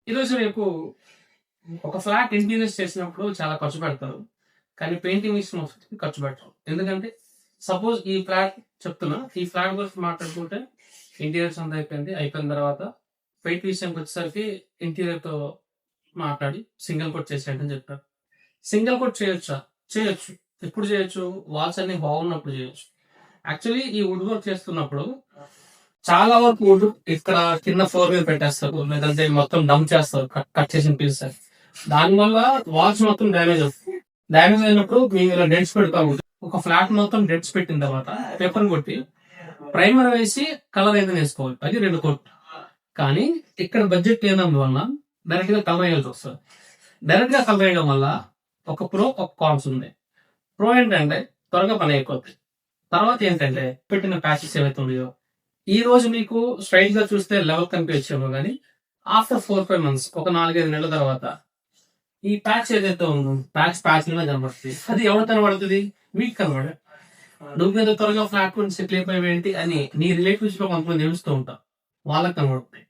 ఈరోజు రేపు ఒక ఫ్లాట్ ఇంటీరియర్స్ చేసినప్పుడు చాలా ఖర్చు పెడతారు. కానీ పెయింటింగ్ విషయం వస్తే ఖర్చు పెట్టరు. ఎందుకంటే సపోజ్ ఈ ఫ్లాట్ చెప్తున్నా. ఈ ఫ్లాట్ గురించి మాట్లాడుకుంటే ఇంటీరియర్స్ అంతా అయిపోయింది. అయిపోయిన తర్వాత పెయింట్ విషయంకి వచ్చేసరికి ఇంటీరియర్‌తో మాట్లాడి సింగిల్ కోట్ చేసేయండి అని చెప్పారు. సింగిల్ కోట్ చేయొచ్చా? చేయొచ్చు. ఎప్పుడు చేయొచ్చు? వాల్స్ అన్నీ బాగున్నప్పుడు చేయొచ్చు. యాక్చువల్లీ ఈ వుడ్ వర్క్ చేస్తున్నప్పుడు చాలా వరకు వుడ్ ఇక్కడ కింద ఫ్లోర్ మీద పెట్టేస్తారు. లేదంటే మొత్తం డంప్ చేస్తారు. కట్ చేసిన పీసెస్. దానివల్ల వాల్స్ మొత్తం డ్యామేజ్ అవుతుంది. డ్యామేజ్ అయినప్పుడు మీరు ఇలా డెంట్స్ పెడతా ఉంటారు. ఒక ఫ్లాట్ మొత్తం డెంట్స్ పెట్టిన తర్వాత పేపర్ కొట్టి ప్రైమర్ వేసి కలర్ అయితే వేసుకోవాలి. అది 2 కోట్. కానీ ఇక్కడ బడ్జెట్ లేనందువల్ల డైరెక్ట్ గా కలర్ వేయాల్సి వస్తుంది. డైరెక్ట్ గా కలర్ వేయడం వల్ల ఒక ప్రో ఒక కాన్స్ ఉంది. ప్రో ఏంటంటే త్వరగా పని అయిపోతుంది. తర్వాత ఏంటంటే పెట్టిన ప్యాచెస్ ఏవైతే ఉన్నాయో ఈ రోజు మీకు స్ట్రైట్ గా చూస్తే లెవెల్ కనిపించేమో కానీ ఆఫ్టర్ 4-5 మంత్స్ ఒక 4-5 నెలల తర్వాత ఈ ప్యాచ్ ఏదైతే ఉందో ప్యాచ్ కనబడుతుంది. అది ఎవరు కనబడుతుంది? మీకు కనబడే నువ్వు మీద త్వరగా ఫ్లాట్ నుంచి సెటిల్ అయిపోయి ఏంటి అని నీ రిలేటివ్స్ లో కొంతమంది తెలుస్తూ ఉంటారు. వాళ్ళకి కనబడుతుంది.